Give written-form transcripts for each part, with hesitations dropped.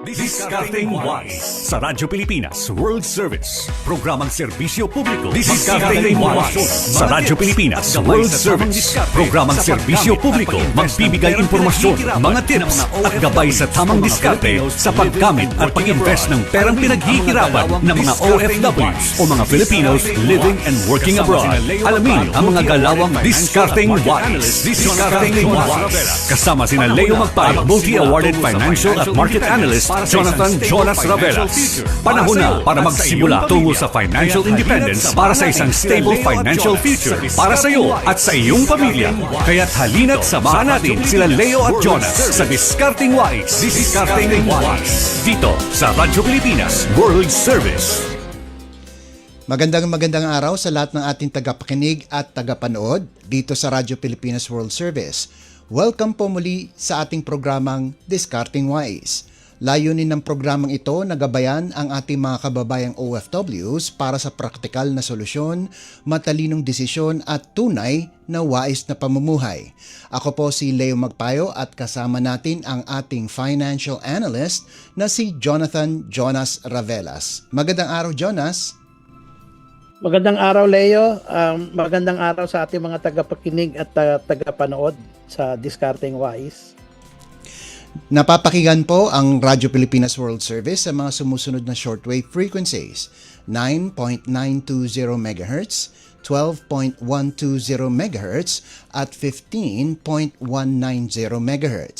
Discarding Wise sa Radyo Pilipinas World Service. Programang serbisyo publiko. Discarding Wise sa Radyo Pilipinas World Service. Programang serbisyo publiko. Magbibigay impormasyon, mga tips at gabay sa tamang diskarte sa paggamit at pag-invest ng perang pinaghihirapan ng mga OFWs o mga Filipinos living and working abroad. Alamin ang mga galawang Discarding Wise. Discarding Wise. Kasama sina Leo Magpayo, multi-awarded financial at market analyst Jonathan Jonas Ravelas. Panahon na para magsimula tungo sa financial independence para sa isang stable financial future para sa iyo at sa iyong pamilya. Kaya't halina't samahan natin sila Leo at Jonas sa Discarding Wise. Discarding Wise. Dito sa Radyo Pilipinas World Service. Magandang araw sa lahat ng ating tagapakinig at tagapanood dito sa Radyo Pilipinas World Service. Welcome po muli sa ating programang Discarding Wise. Layunin ng programang ito na gabayan ang ating mga kababayang OFWs para sa praktikal na solusyon, matalinong desisyon at tunay na wais na pamumuhay. Ako po si Leo Magpayo at kasama natin ang ating financial analyst na si Jonathan Jonas Ravelas. Magandang araw, Jonas. Magandang araw, Leo. Magandang araw sa ating mga tagapakinig at tagapanood sa Discarding Wise. Napapakinggan po ang Radyo Pilipinas World Service sa mga sumusunod na shortwave frequencies: 9.920 MHz, 12.120 MHz at 15.190 MHz.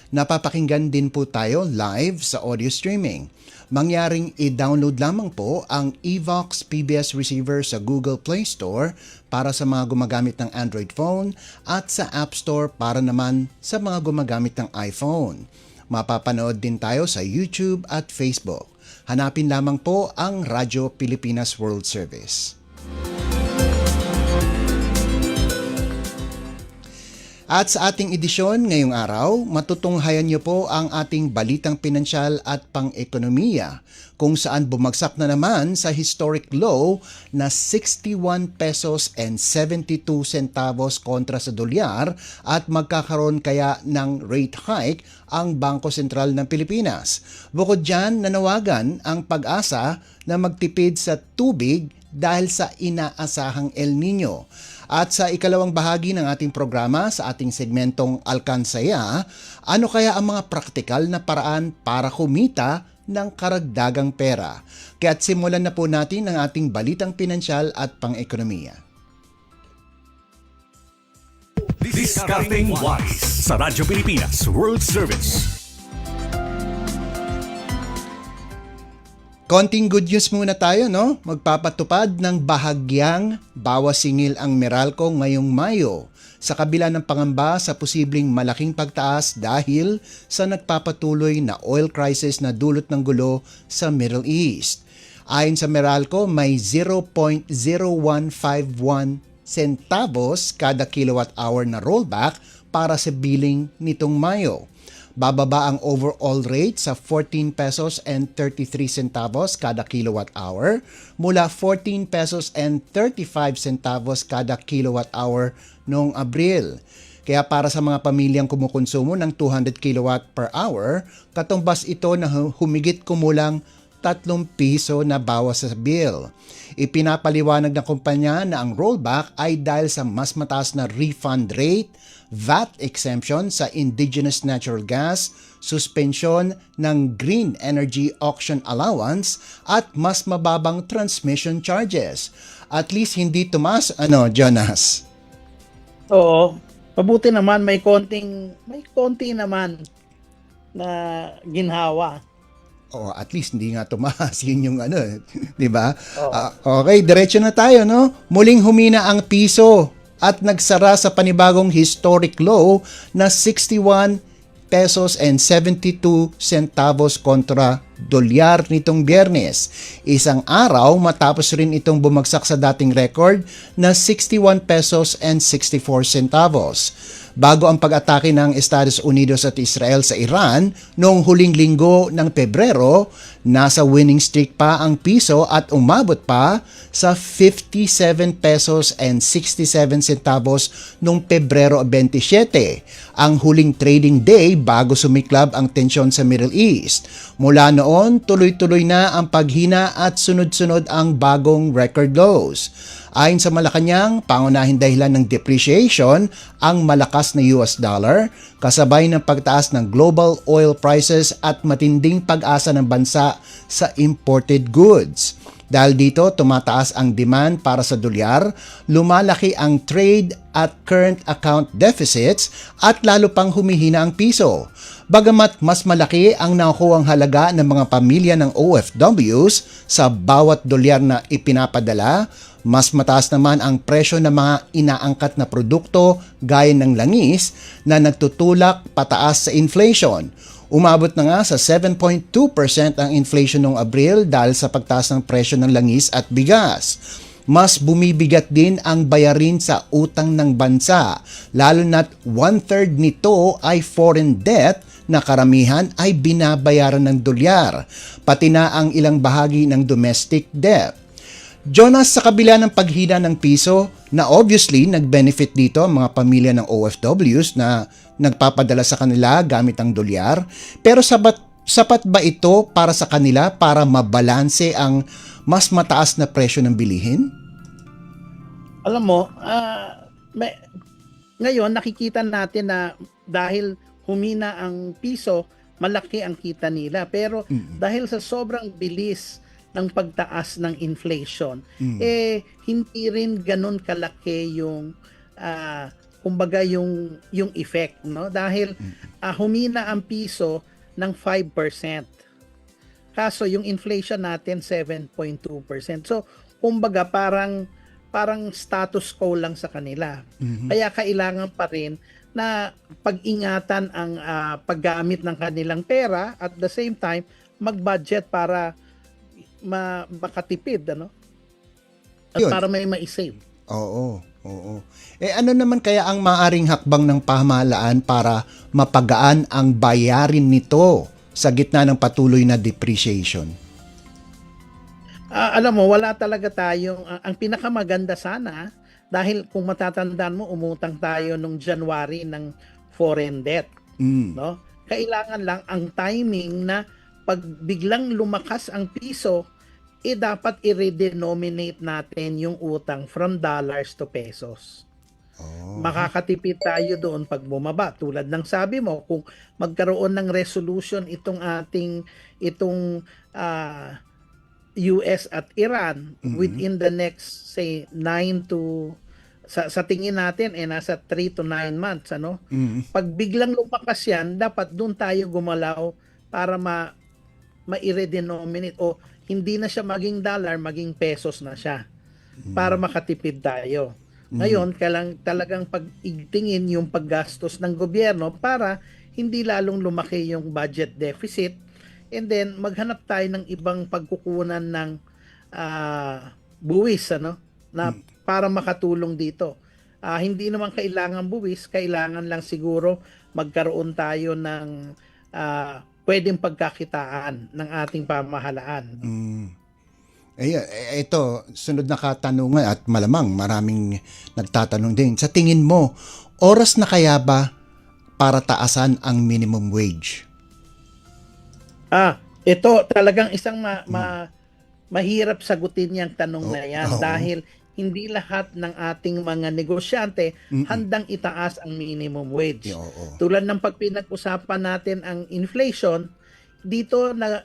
Napapakinggan din po tayo live sa audio streaming. Mangyaring i-download lamang po ang Evox PBS receiver sa Google Play Store para sa mga gumagamit ng Android phone at sa App Store para naman sa mga gumagamit ng iPhone. Mapapanood din tayo sa YouTube at Facebook. Hanapin lamang po ang Radyo Pilipinas World Service. At sa ating edisyon ngayong araw, matutunghayan niyo po ang ating balitang pinansyal at pang-ekonomiya kung saan bumagsak na naman sa historic low na 61 pesos and 72 centavos kontra sa dolyar at magkakaroon kaya ng rate hike ang Bangko Sentral ng Pilipinas. Bukod dyan, nanawagan ang Pag-asa na magtipid sa tubig dahil sa inaasahang El Nino. At sa ikalawang bahagi ng ating programa sa ating segmentong Alkansaya, ano kaya ang mga praktikal na paraan para kumita ng karagdagang pera? Kaya't simulan na po natin ang ating balitang pinansyal at pang-ekonomiya. Discarding Wise sa Radyo Pilipinas World Service. Konting good news muna tayo, no? Magpapatupad ng bahagyang bawas singil ang Meralco ngayong Mayo sa kabila ng pangamba sa posibleng malaking pagtaas dahil sa nagpapatuloy na oil crisis na dulot ng gulo sa Middle East. Ayon sa Meralco, may 0.0151 centavos kada kilowatt hour na rollback para sa billing nitong Mayo. Bababa ang overall rate sa 14 pesos and 33 centavos kada kilowatt hour mula 14 pesos and 35 centavos kada kilowatt hour noong Abril. Kaya para sa mga pamilyang kumukonsumo ng 200 kilowatt per hour, katumbas ito na humigit kumulang 3 piso na bawas sa bill. Ipinapaliwanag ng kumpanya na ang rollback ay dahil sa mas mataas na refund rate, VAT exemption sa indigenous natural gas, suspension ng green energy auction allowance at mas mababang transmission charges. At least hindi tumaas, Jonas? Oo, mabuti naman may konti naman na ginhawa. Oh, at least hindi nga tumaas. Yun yung di ba? Okay, diretso na tayo, no? Muling humina ang piso at nagsara sa panibagong historic low na 61 pesos and 72 centavos kontra dolyar nitong Biyernes. Isang araw matapos rin itong bumagsak sa dating record na 61 pesos and 64 centavos. bago ang pag-atake ng Estados Unidos at Israel sa Iran noong huling linggo ng Pebrero, nasa winning streak pa ang piso at umabot pa sa 57 pesos and 67 centavos noong Pebrero 27, ang huling trading day bago sumiklab ang tensyon sa Middle East. Mula noon, tuloy-tuloy na ang paghina at sunod-sunod ang bagong record lows. Ayon sa Malacanang, pangunahing dahilan ng depreciation ang malakas na US dollar, kasabay ng pagtaas ng global oil prices at matinding pag-asa ng bansa sa imported goods. Dahil dito, tumataas ang demand para sa dolyar, lumalaki ang trade at current account deficits at lalo pang humihina ang piso. Bagamat mas malaki ang nakukuhang halaga ng mga pamilya ng OFWs sa bawat dolyar na ipinapadala, mas mataas naman ang presyo ng mga inaangkat na produkto gaya ng langis na nagtutulak pataas sa inflation. Umabot na nga sa 7.2% ang inflation noong Abril dahil sa pagtaas ng presyo ng langis at bigas. Mas bumibigat din ang bayarin sa utang ng bansa, lalo na't 1/3 nito ay foreign debt na karamihan ay binabayaran ng dolyar, pati na ang ilang bahagi ng domestic debt. Jonas, sa kabila ng paghina ng piso, na obviously nag-benefit dito ang mga pamilya ng OFWs na nagpapadala sa kanila gamit ang dolyar, pero sapat ba ito para sa kanila para mabalanse ang mas mataas na presyo ng bilihin? Alam mo, ngayon nakikita natin na dahil humina ang piso, malaki ang kita nila. Pero dahil sa sobrang bilis ng pagtaas ng inflation, hindi rin ganun kalaki yung kumbaga yung effect, no? Dahil humina ang piso ng 5%. Kaso yung inflation natin 7.2%. So kumbaga parang status quo lang sa kanila. Kaya kailangan pa rin na pag-ingatan ang paggamit ng kanilang pera, at the same time mag-budget para makatipid, ano? At Yun. para may ma-save. Oo. Ano naman kaya ang maaring hakbang ng pamahalaan para mapagaan ang bayarin nito sa gitna ng patuloy na depreciation? Alam mo, wala talaga tayong, ang pinakamaganda sana, dahil kung matatandaan mo, umutang tayo nung January ng foreign debt. No? Kailangan lang ang timing na pag biglang lumakas ang piso, dapat i-redenominate natin yung utang from dollars to pesos. Makakatipid tayo doon pag bumaba. Tulad ng sabi mo, kung magkaroon ng resolution itong US at Iran within the next, say, 9 to sa tingin natin nasa 3 to 9 months, ano? Pag biglang lumakas yan, dapat doon tayo gumalaw para ma-redenominate o hindi na siya maging dollar, maging pesos na siya para makatipid tayo. Ngayon, talagang pag-igtingin yung paggastos ng gobyerno para hindi lalong lumaki yung budget deficit, and then maghanap tayo ng ibang pagkukunan ng buwis, ano, na para makatulong dito. Hindi naman kailangan buwis, kailangan lang siguro magkaroon tayo ng pwedeng pagkakitaan ng ating pamahalaan. Ito, sunod na katanungan at malamang maraming nagtatanong din. Sa tingin mo, oras na kaya ba para taasan ang minimum wage? Ito talagang isang mahirap sagutin yung tanong na yan dahil hindi lahat ng ating mga negosyante handang itaas ang minimum wage. Tulad ng pag pinag-usapan natin ang inflation, dito na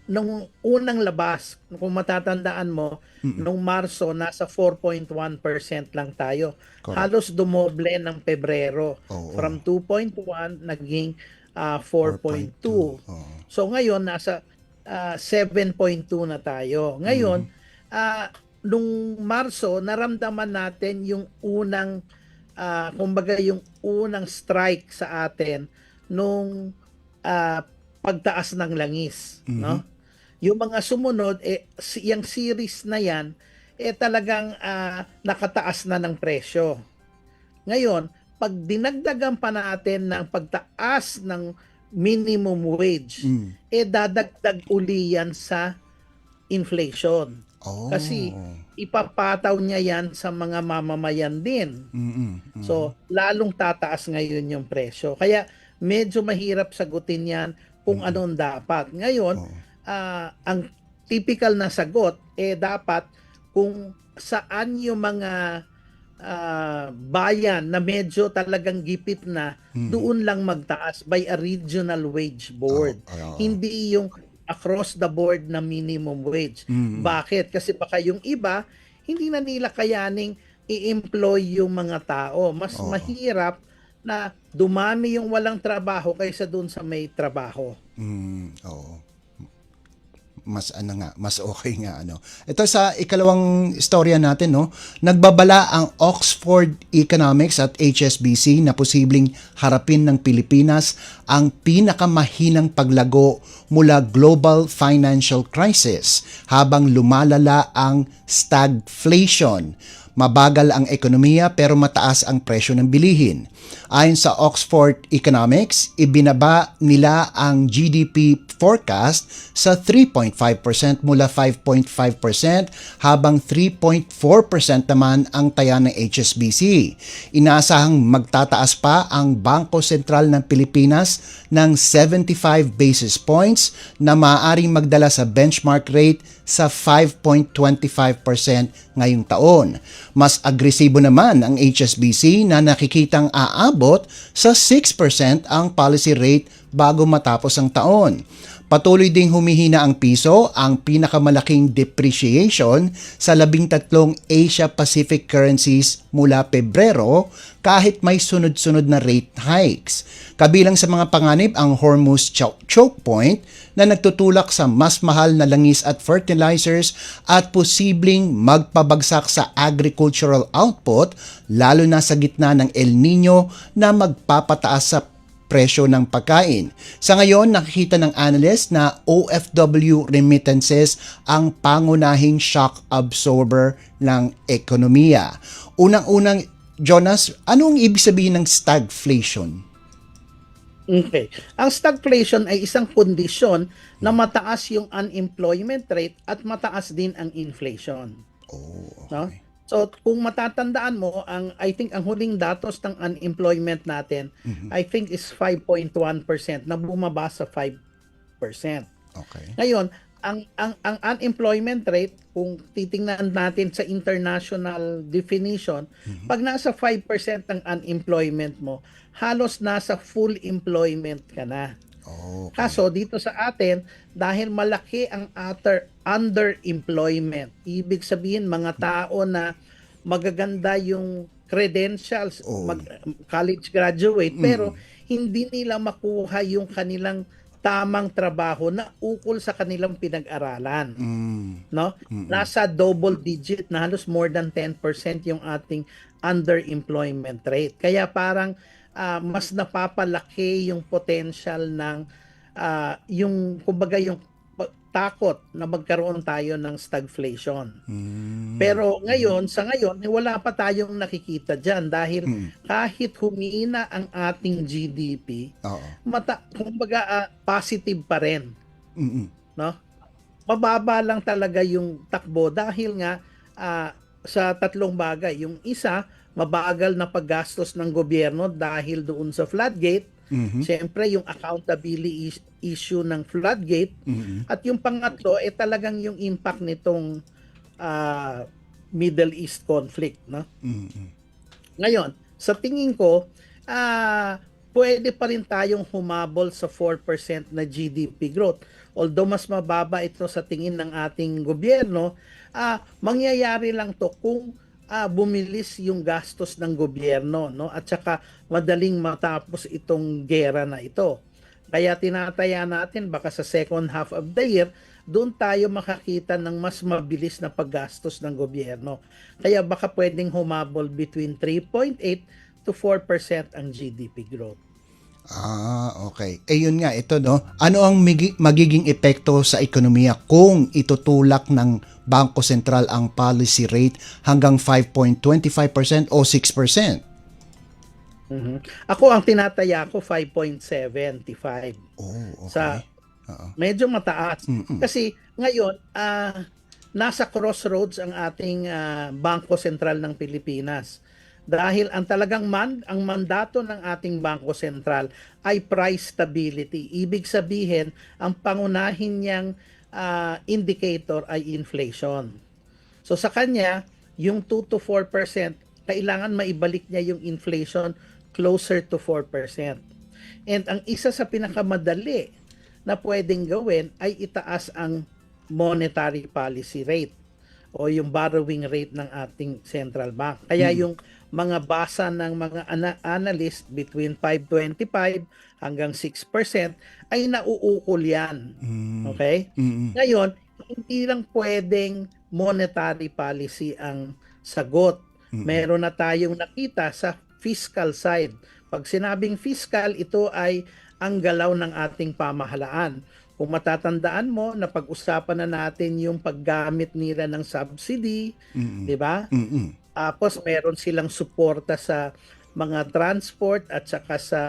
nung unang labas, kung matatandaan mo, nung Marso, nasa 4.1% lang tayo. Halos dumoble ng Pebrero. From 2.1 naging 4.2. So ngayon, nasa 7.2 na tayo. Ngayon, nung Marso, naramdaman natin yung unang, kumbaga yung unang strike sa atin nung pagtaas ng langis. No? Yung mga sumunod, yung series na yan, talagang nakataas na ng presyo. Ngayon, pag dinagdagan pa natin ng pagtaas ng minimum wage, dadagdag uli yan sa inflation. Oh. Kasi ipapataw niya yan sa mga mamamayan din. So, lalong tataas ngayon yung presyo. Kaya medyo mahirap sagutin yan kung anong dapat. Ngayon, ang typical na sagot, dapat kung saan yung mga bayan na medyo talagang gipit na, doon lang magtaas by a regional wage board. Hindi yung across the board na minimum wage. Bakit? Kasi baka yung iba, hindi na nila kayaning i-employ yung mga tao. Mas mahirap na dumami yung walang trabaho kaysa doon sa may trabaho. Oo. Mas okay nga Ito sa ikalawang istorya natin nagbabala ang Oxford Economics at HSBC na posibleng harapin ng Pilipinas ang pinakamahinang paglago mula global financial crisis habang lumalala ang stagflation. Mabagal ang ekonomiya pero mataas ang presyo ng bilihin. Ayon sa Oxford Economics, ibinaba nila ang GDP forecast sa 3.5% mula 5.5% habang 3.4% naman ang taya ng HSBC. Inaasahang magtataas pa ang Bangko Sentral ng Pilipinas ng 75 basis points na maaaring magdala sa benchmark rate sa 5.25% ngayong taon. Mas agresibo naman ang HSBC na nakikitang aabot sa 6% ang policy rate bago matapos ang taon. Patuloy ding humihina ang piso, ang pinakamalaking depreciation sa 13 Asia-Pacific currencies mula Pebrero kahit may sunod-sunod na rate hikes. Kabilang sa mga panganib ang Hormuz choke point na nagtutulak sa mas mahal na langis at fertilizers at posibleng magpabagsak sa agricultural output lalo na sa gitna ng El Nino na magpapataas sa presyo ng pagkain. Sa ngayon, nakikita ng analyst na OFW remittances ang pangunahing shock absorber ng ekonomiya. Unang-unang, Jonas, anong ibig sabihin ng stagflation? Okay. Ang stagflation ay isang kondisyon na mataas yung unemployment rate at mataas din ang inflation. Okay. No? So kung matatandaan mo, I think ang huling datos ng unemployment natin, I think is 5.1% na bumaba sa 5%. Okay. Ngayon, ang unemployment rate, kung titingnan natin sa international definition, pag nasa 5% ang unemployment mo, halos nasa full employment ka na. Okay. Kaso dito sa atin, dahil malaki ang underemployment, ibig sabihin mga tao na magaganda yung credentials, college graduate, pero hindi nila makuha yung kanilang tamang trabaho na ukol sa kanilang pinag-aralan. No? Nasa double digit, na halos more than 10% yung ating underemployment rate. Kaya parang mas napapalaki yung potential ng yung kumbaga yung takot na magkaroon tayo ng stagflation. Pero sa ngayon wala pa tayong nakikita diyan dahil kahit humina ang ating GDP, kumbaga positive pa rin. No? Mababa lang talaga yung takbo dahil nga sa tatlong bagay. Yung isa, mabagal na paggastos ng gobyerno dahil doon sa floodgate. Siyempre, yung accountability issue ng floodgate. At yung pangatlo, talagang yung impact nitong Middle East conflict. No? Ngayon, sa tingin ko, pwede pa rin tayong humabol sa 4% na GDP growth. Although mas mababa ito sa tingin ng ating gobyerno, mangyayari lang to kung bumilis yung gastos ng gobyerno, no? At saka madaling matapos itong gera na ito. Kaya tinataya natin baka sa second half of the year, doon tayo makakita ng mas mabilis na paggastos ng gobyerno. Kaya baka pwedeng humabol between 3.8 to 4% ang GDP growth. Okay. Yun nga, ito ano ang magiging epekto sa ekonomiya kung itutulak ng Bangko Sentral ang policy rate hanggang 5.25% o 6%? Mhm. Ako ang tinataya ko 5.75 Oh, sa okay. Oo. medyo mataas. Mm. Kasi ngayon, nasa crossroads ang ating Bangko Sentral ng Pilipinas. Dahil ang talagang ang mandato ng ating Bangko Sentral ay price stability. Ibig sabihin, ang pangunahin niyang indicator ay inflation. So sa kanya, yung 2 to 4%, kailangan maibalik niya yung inflation closer to 4%. And ang isa sa pinakamadali na pwedeng gawin ay itaas ang monetary policy rate o yung borrowing rate ng ating central bank. Kaya yung mga basa ng mga analyst between 5.25 hanggang 6% ay nauukol yan. Hmm. Okay? Mm. Ngayon, hindi lang pwedeng monetary policy ang sagot. Mm. Meron na tayong nakita sa fiscal side. Pag sinabing fiscal, ito ay ang galaw ng ating pamahalaan. Kung matatandaan mo, napag-usapan na natin yung paggamit nila ng subsidy, Mm. 'di ba? Mm. Tapos meron silang suporta sa mga transport at saka sa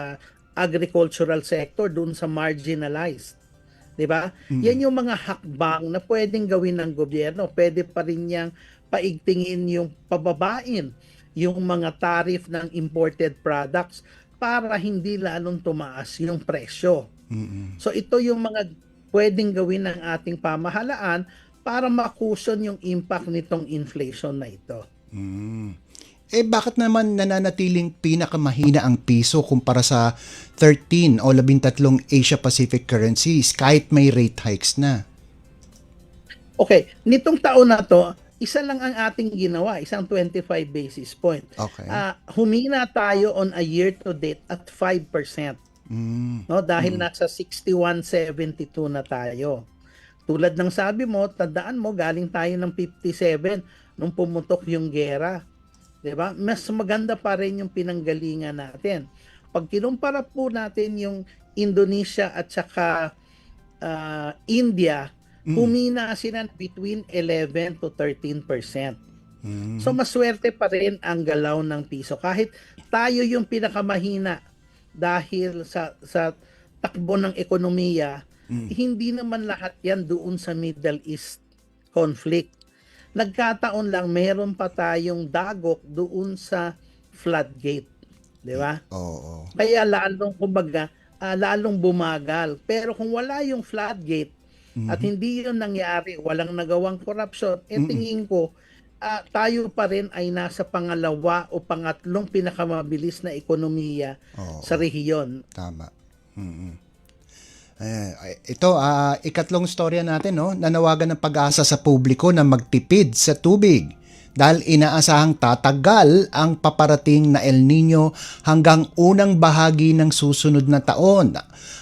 agricultural sector dun sa marginalized. 'Di ba? Mm. Yan yung mga hakbang na pwedeng gawin ng gobyerno. Pwede pa rin niyang paigtingin yung pababain yung mga tariff ng imported products para hindi lalong tumaas yung presyo. Mm. So ito yung mga pwedeng gawin ng ating pamahalaan para makuson yung impact nitong inflation na ito. Mm. Bakit naman nananatiling pinakamahina ang piso kumpara sa 13 o 13 Asia-Pacific currencies kahit may rate hikes na? Okay, nitong taon na to, isa lang ang ating ginawa, isang 25 basis point. Okay. Humina tayo on a year to date at 5%. Mm. No, dahil nasa 61.72 na tayo. Tulad ng sabi mo, tandaan mo, galing tayo ng 57 nung pumutok yung gera. 'Di ba? Mas maganda pa rin yung pinanggalingan natin. Pag kinumpara po natin yung Indonesia at saka India, humina sila between 11 to 13%. Mm. So maswerte pa rin ang galaw ng piso kahit tayo yung pinakamahina dahil sa takbo ng ekonomiya, hindi naman lahat yan doon sa Middle East conflict. Nagkataon lang meron pa tayong dagok doon sa floodgate, 'di ba? Oo. Kaya lalong kumbaga, lalong bumagal. Pero kung wala yung floodgate at hindi yun nangyari, walang nagawang korupsyon, tingin ko tayo pa rin ay nasa pangalawa o pangatlong pinakamabilis na ekonomiya Oo. sa rehiyon. Tama. Ito, ikatlong storya natin, no? Nanawagan ng Pag-asa sa publiko na magtipid sa tubig dahil inaasahang tatagal ang paparating na El Nino hanggang unang bahagi ng susunod na taon.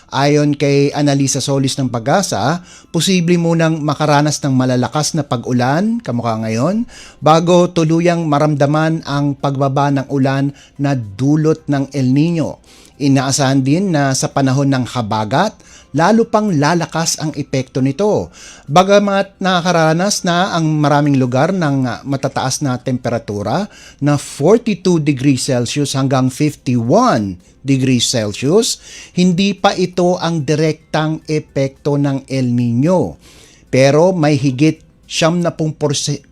Ayon kay Analisa Solis ng Pag-asa, posible munang makaranas ng malalakas na pag-ulan, kamukha ngayon, bago tuluyang maramdaman ang pagbaba ng ulan na dulot ng El Nino. Inaasahan din na sa panahon ng habagat, lalo pang lalakas ang epekto nito. Bagamat nakakaranas na ang maraming lugar ng matataas na temperatura na 42 degrees Celsius hanggang 51 degrees Celsius, hindi pa ito ang direktang epekto ng El Nino. Pero may higit 70%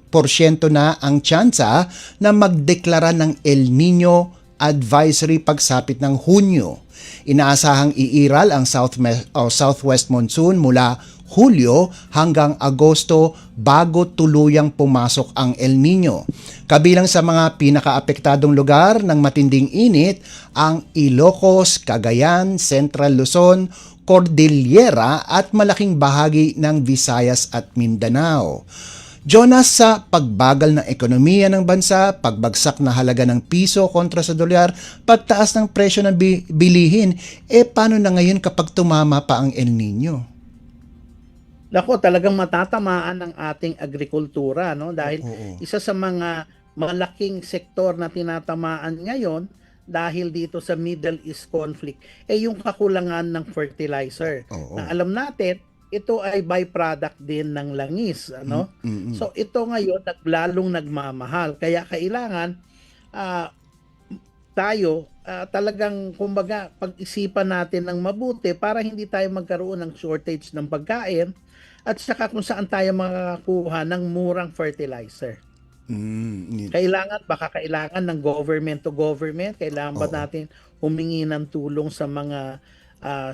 na ang tsansa na magdeklara ng El Nino advisory pagsapit ng Hunyo. Inaasahang iiral ang southwest monsoon mula Hulyo hanggang Agosto bago tuluyang pumasok ang El Nino. Kabilang sa mga pinakaapektadong lugar ng matinding init ang Ilocos, Cagayan, Central Luzon, Cordillera at malaking bahagi ng Visayas at Mindanao. Jonas, sa pagbagal ng ekonomiya ng bansa, pagbagsak na halaga ng piso kontra sa dolyar, pagtaas ng presyo ng bilihin, paano na ngayon kapag tumama pa ang El Nino? Nako, talagang matatamaan ng ating agrikultura, no? Dahil Oo. isa sa mga malaking sektor na tinatamaan ngayon dahil dito sa Middle East conflict yung kakulangan ng fertilizer. Oo. Na alam natin, ito ay byproduct din ng langis, ano? So ito ngayon lalong nagmamahal. Kaya kailangan tayo talagang kumbaga pag-isipan natin ng mabuti para hindi tayo magkaroon ng shortage ng pagkain at saka kung saan tayo makakakuha ng murang fertilizer. Baka kailangan ng government to government, kailangan ba Oo. natin humingi ng tulong sa mga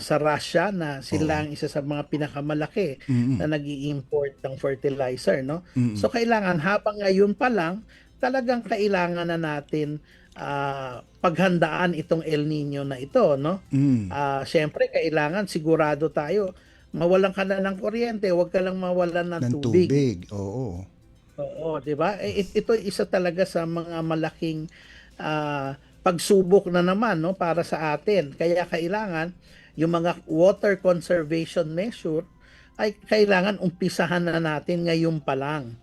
sa Russia na sila ang isa sa mga pinakamalaki na nag-i-import ng fertilizer, no? So kailangan habang ngayon pa lang talagang kailangan na natin paghandaan itong El Nino na ito, no? Siyempre kailangan sigurado tayo mawalan ka na ng kuryente, huwag ka lang mawalan ng Ng tubig. tubig, oo. Oo, 'di ba? Ito isa talaga sa mga malaking pagsubok na naman, no, para sa atin. Kaya kailangan yung mga water conservation measure ay kailangan umpisahan na natin ngayon pa lang.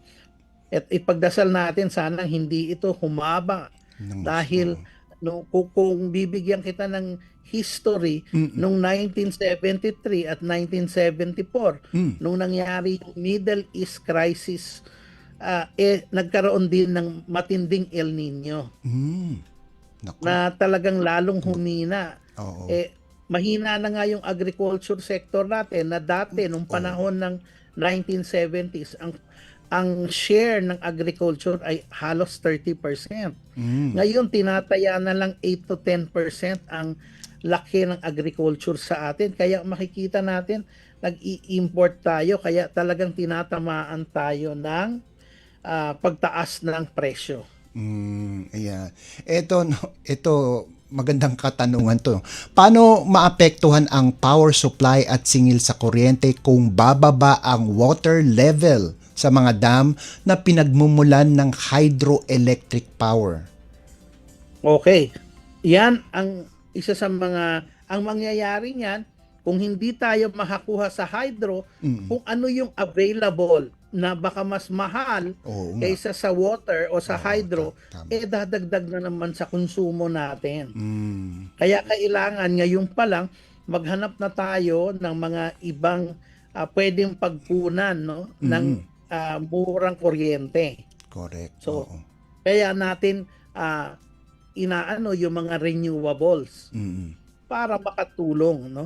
At ipagdasal natin sana hindi ito humaba dahil kung bibigyan kita ng history nung 1973 at 1974 nung nangyari yung Middle East crisis, nagkaroon din ng matinding El Nino Naku. na talagang lalong humina. Oo. Mahina na nga yung agriculture sector natin na dati nung panahon ng 1970s ang share ng agriculture ay halos 30%. Ngayon tinataya na lang 8 to 10% ang laki ng agriculture sa atin. Kaya makikita natin nag-i-import tayo kaya talagang tinatamaan tayo ng pagtaas ng presyo. Ayan. Ito magandang katanungan to. Paano maapektuhan ang power supply at singil sa kuryente kung bababa ang water level sa mga dam na pinagmumulan ng hydroelectric power? Okay. Yan ang isa sa ang mangyayari niyan kung hindi tayo makakuha sa hydro, kung ano yung available na baka mas mahal Oo nga. kaysa sa water o sa Oo, hydro, tama. dadagdag na naman sa konsumo natin. Kaya kailangan ngayon pa lang maghanap na tayo ng mga ibang pwedeng pagkunan, no, ng murang kuryente. Correct. So, Oo. kaya natin inaano yung mga renewables para makatulong, no?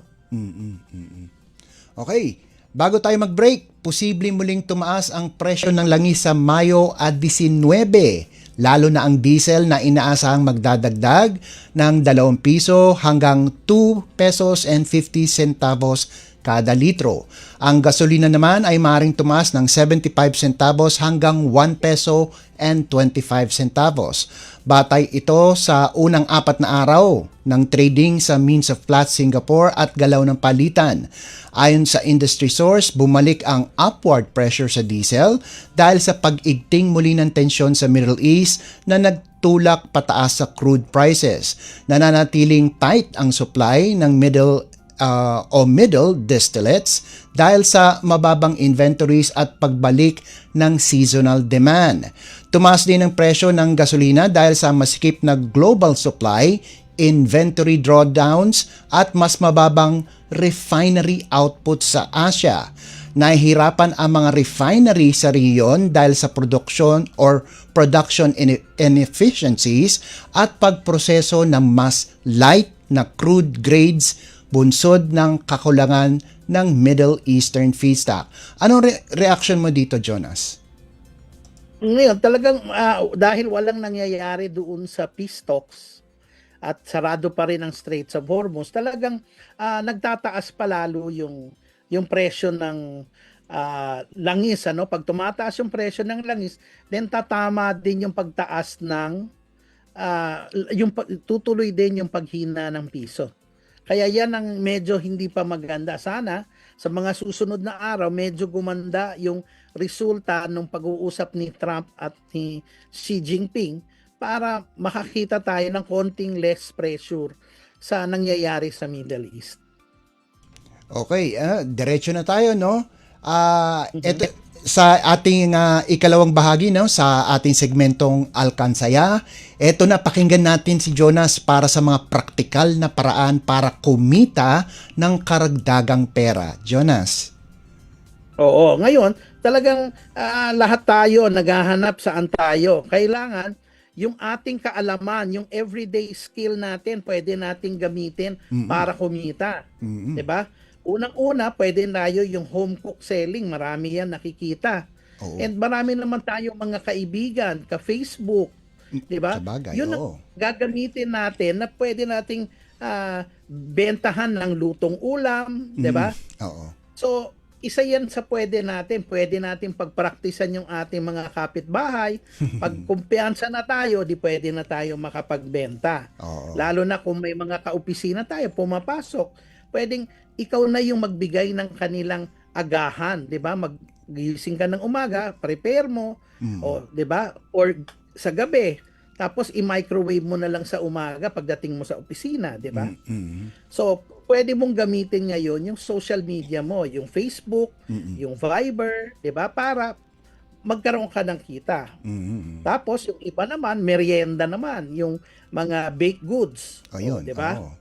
Okay, bago tayo mag-break, posible muling tumaas ang presyo ng langis sa Mayo at 19, lalo na ang diesel na inaasahang magdadagdag ng 2 piso hanggang 2 pesos and 50 centavos kada litro. Ang gasolina naman ay maaaring tumaas ng 75 centavos hanggang 1 peso and 25 centavos. Batay ito sa unang 4 na araw ng trading sa Means of Platts Singapore at galaw ng palitan. Ayon sa industry source, bumalik ang upward pressure sa diesel dahil sa pag-igting muli ng tensyon sa Middle East na nagtulak pataas sa crude prices. Nananatiling tight ang supply ng middle distillates dahil sa mababang inventories at pagbalik ng seasonal demand. Tumaas din ang presyo ng gasolina dahil sa masikip na global supply, inventory drawdowns at mas mababang refinery output sa Asia. Nahihirapan ang mga refinery sa riyon dahil sa production inefficiencies at pagproseso ng mas light na crude grades bunsod ng kakulangan ng Middle Eastern feedstock. Anong reaction mo dito, Jonas? Ngayon, talagang dahil walang nangyayari doon sa peace talks at sarado pa rin ang Straits of Hormuz, talagang nagtataas pa lalo yung presyo ng langis. Ano? Pag tumataas yung presyo ng langis, then tatama din yung pagtaas ng, tutuloy din yung paghina ng piso. Kaya yan ang medyo hindi pa maganda. Sana sa mga susunod na araw, medyo gumanda yung resulta ng pag-uusap ni Trump at ni Xi Jinping para makakita tayo ng konting less pressure sa nangyayari sa Middle East. Okay, diretso na tayo, no? Ito, sa ating ikalawang bahagi, no, sa ating segmentong Alkansaya, eto na, pakinggan natin si Jonas para sa mga praktikal na paraan para kumita ng karagdagang pera. Jonas. Oo, ngayon talagang lahat tayo naghahanap saan tayo. Kailangan yung ating kaalaman, yung everyday skill natin, pwede nating gamitin para kumita. 'Di ba? Unang-una, pwede tayo yung home cook selling, marami yan nakikita. Oo. And marami naman tayo mga kaibigan, ka-Facebook, 'di ba? Sabagay, Yun oo. ang gagamitin natin na pwede nating bentahan ng lutong ulam, 'di ba? Oo. So, isa yan sa pwede natin pagpraktisan yung ating mga kapitbahay. Pag kumpiyansa na tayo, di pwede na tayo makapagbenta. Oo. Lalo na kung may mga kaopisina tayo, pumapasok, pwedeng ikaw na yung magbigay ng kanilang agahan, di ba? Magising ka ng umaga, prepare mo, o di ba? Or sa gabi, tapos i-microwave mo na lang sa umaga pagdating mo sa opisina, di ba? So, pwede mong gamitin ngayon yung social media mo, yung Facebook, yung Viber, 'di ba? Para magkaroon ka ng kita. Tapos yung iba naman, merienda naman, yung mga baked goods, Ayun. 'di ba? Oo.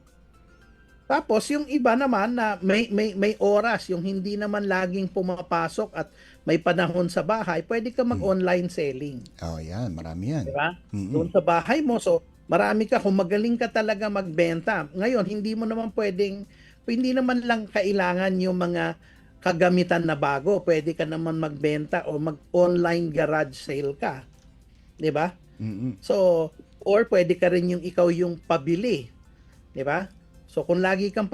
Tapos yung iba naman na may oras, yung hindi naman laging pumapasok at may panahon sa bahay, pwede ka mag-online selling. Oh, yan. Marami yan. Di ba? Doon sa bahay mo. So, marami ka. Kung magaling ka talaga magbenta. Ngayon, hindi naman lang kailangan yung mga kagamitan na bago. Pwede ka naman magbenta o mag-online garage sale ka. Di ba? So, or pwede ka rin yung ikaw yung pabili. Di ba? So, kung lagi kang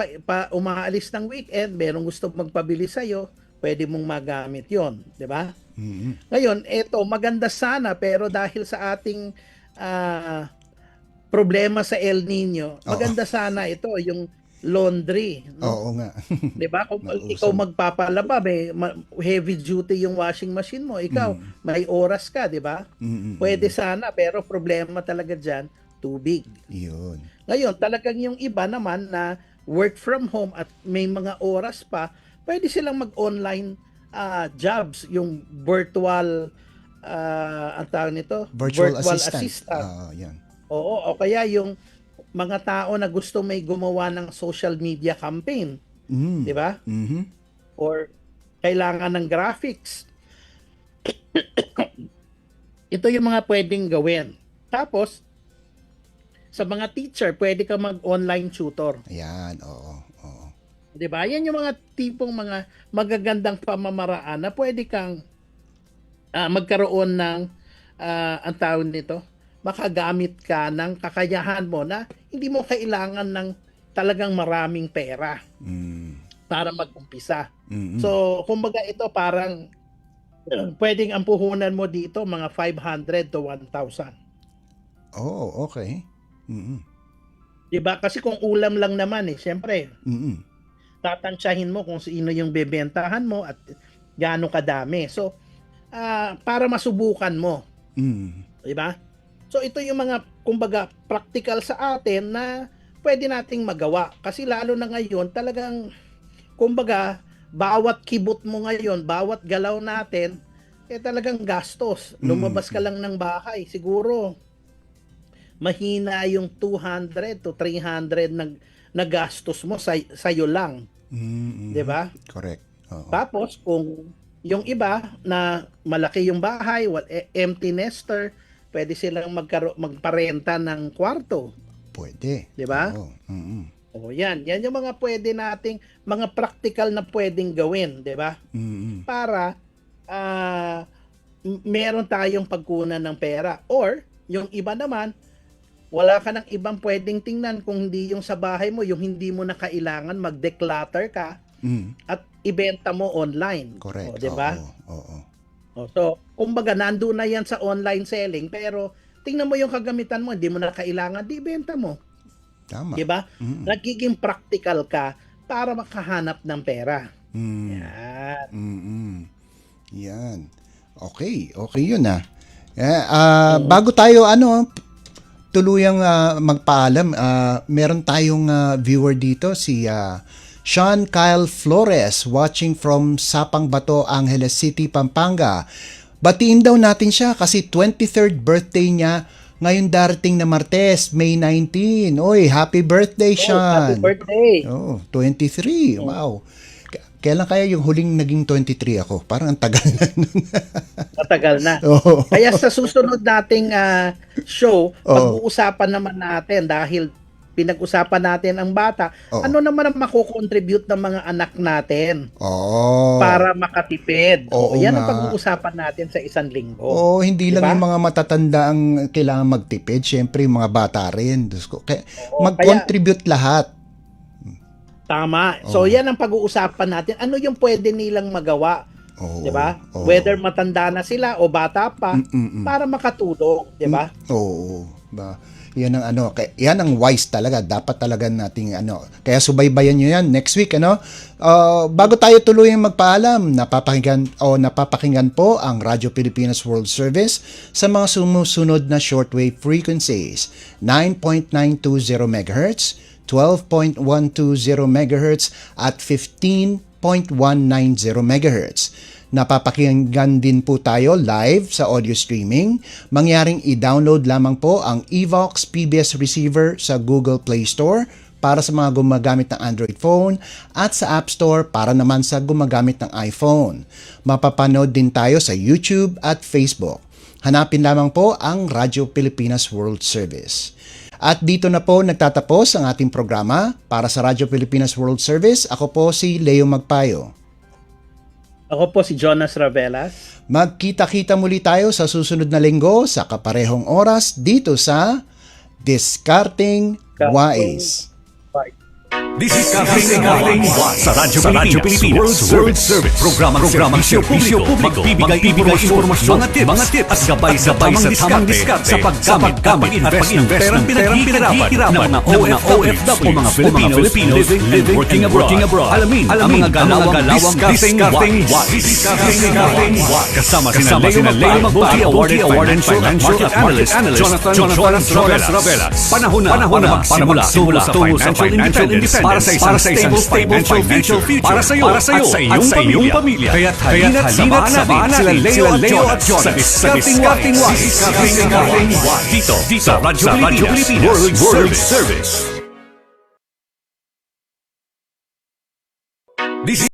umaalis ng weekend, merong gusto magpabili sa'yo, pwede mong magamit yon, di ba? Ngayon, eto, maganda sana, pero dahil sa ating problema sa El Nino, maganda sana ito, yung laundry. No? Oo nga. Di ba? Kung ikaw magpapalaba, heavy duty yung washing machine mo, ikaw, may oras ka, di ba? Pwede sana, pero problema talaga dyan, tubig. Yun. Ngayon, talagang yung iba naman na work from home at may mga oras pa, pwede silang mag-online jobs, yung virtual, ang tawag nito? Virtual assistant. Yan. Oo, o kaya yung mga tao na gusto may gumawa ng social media campaign. Di ba? Or kailangan ng graphics. Ito yung mga pwedeng gawin. Tapos, sa mga teacher, pwede ka mag-online tutor. Ayan, oo. 'Di ba? Yan yung mga tipong mga magagandang pamamaraan na pwede kang magkaroon ng ang tawag nito, makagamit ka ng kakayahan mo na hindi mo kailangan ng talagang maraming pera para mag-umpisa. So, kumbaga ito parang pwedeng ang puhunan mo dito mga 500 to 1,000. Oh, okay. 'Di ba? Kasi kung ulam lang naman siyempre. Tatansyahin mo kung sino yung bebentahan mo at gaano kadami. So, para masubukan mo. 'Di ba? So, ito yung mga, kumbaga, practical sa atin na pwede nating magawa. Kasi lalo na ngayon, talagang, kumbaga, bawat kibot mo ngayon, bawat galaw natin, talagang gastos. Lumabas ka lang ng bahay, siguro, mahina yung 200 to 300 na gastos mo sa'yo lang. 'Di ba? Correct. Oo. Tapos kung yung iba na malaki yung bahay, empty nester, pwede silang magparenta ng kwarto. Pwede. 'Di ba? Oo. O yan yung mga pwede nating mga practical na pwedeng gawin, 'di ba? Para meron tayong pagkunan ng pera. Or yung iba naman, wala ka ng ibang pwedeng tingnan kung hindi yung sa bahay mo, yung hindi mo na kailangan mag-declutter ka at ibenta mo online. Correct. O, diba? Oo. So, kumbaga, nandun na yan sa online selling, pero tingnan mo yung kagamitan mo, hindi mo na kailangan, di benta mo. Tama. Diba? Nagiging practical ka para makahanap ng pera. Yan. Yan. Okay yun bago tayo tuluyang magpaalam, meron tayong viewer dito, si Sean Kyle Flores, watching from Sapang Bato, Angeles City, Pampanga. Batiin daw natin siya kasi 23rd birthday niya ngayon darating na Martes, May 19. Oy, happy birthday, Sean. Happy birthday. 23. Wow. Kailan kaya yung huling naging 23 ako? Parang ang tagal na nun. Matagal na. Oo. Kaya sa susunod nating show, Oo. pag-uusapan naman natin dahil pinag-usapan natin ang bata, Oo. ano naman ang makukontribute ng mga anak natin Oo. para makatipid. Oo Yan ang nga. pag-uusapan natin sa isang linggo. Oo, hindi lang Diba? yung mga matatanda ang kailangan magtipid. Siyempre, yung mga bata rin. Diyos ko. Kaya, Oo, mag-contribute lahat. Tama. So yan ang pag-uusapan natin. Ano yung pwede nilang magawa? Oo. 'Di ba? Oo. Whether matanda na sila o bata pa para makatulong, 'di ba? Oo. Ba? Yan ang ano, yan ang wise talaga. Dapat talaga nating ano. Kaya subaybayan nyo yan next week, ano. Bago tayo tuluyang magpaalam, napapakinggan po ang Radyo Pilipinas World Service sa mga sumusunod na shortwave frequencies: 9.920 MHz, 12.120 MHz at 15.190 MHz. Napapakinggan din po tayo live sa audio streaming. Mangyaring i-download lamang po ang Evox PBS receiver sa Google Play Store para sa mga gumagamit ng Android phone at sa App Store para naman sa gumagamit ng iPhone. Mapapanood din tayo sa YouTube at Facebook. Hanapin lamang po ang Radyo Pilipinas World Service. At dito na po nagtatapos ang ating programa. Para sa Radyo Pilipinas World Service, ako po si Leo Magpayo. Ako po si Jonas Ravelas. Magkita-kita muli tayo sa susunod na linggo sa kaparehong oras dito sa Discarding Wise. Discarding Wise sa Radyo Pilipinas World Service. Programang serbisyo publiko. Magbibigay impormasyon, mga tips at gabay sa tamang diskarte sa paggamit at pag-invest ng perang pinaghihirapan ng mga OFW o mga Filipino living working abroad. Alamin ang mga galawang Discarding Wise. Kasama sina Leo Magpayo, multi-award and financial analyst Jonathan Ravelas. Panahon na para magsimula tungo sa financial independence para sa isang stable financial future para sa iyo at sa iyong pamilya. Kaya't halina't samahan natin sila Leo at Jonas sa Discarding Wise. Dito sa Radyo Pilipinas World Service.